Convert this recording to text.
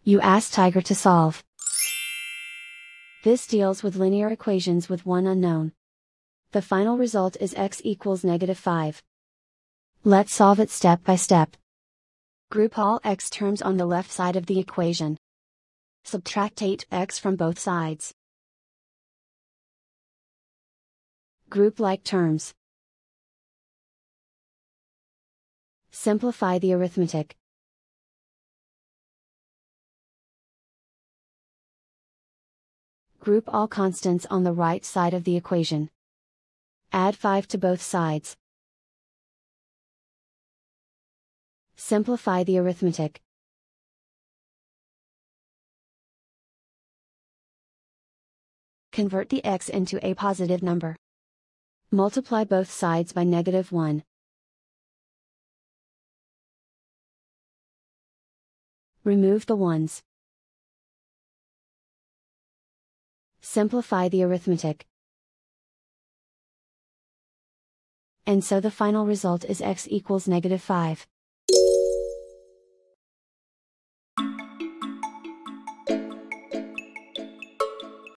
You ask Tiger to solve. This deals with linear equations with one unknown. The final result is x equals -5. Let's solve it step by step. Group all x terms on the left side of the equation. Subtract 8x from both sides. Group like terms. Simplify the arithmetic. Group all constants on the right side of the equation. Add 5 to both sides. Simplify the arithmetic. Convert the x into a positive number. Multiply both sides by -1. Remove the ones. Simplify the arithmetic. And so the final result is x equals -5.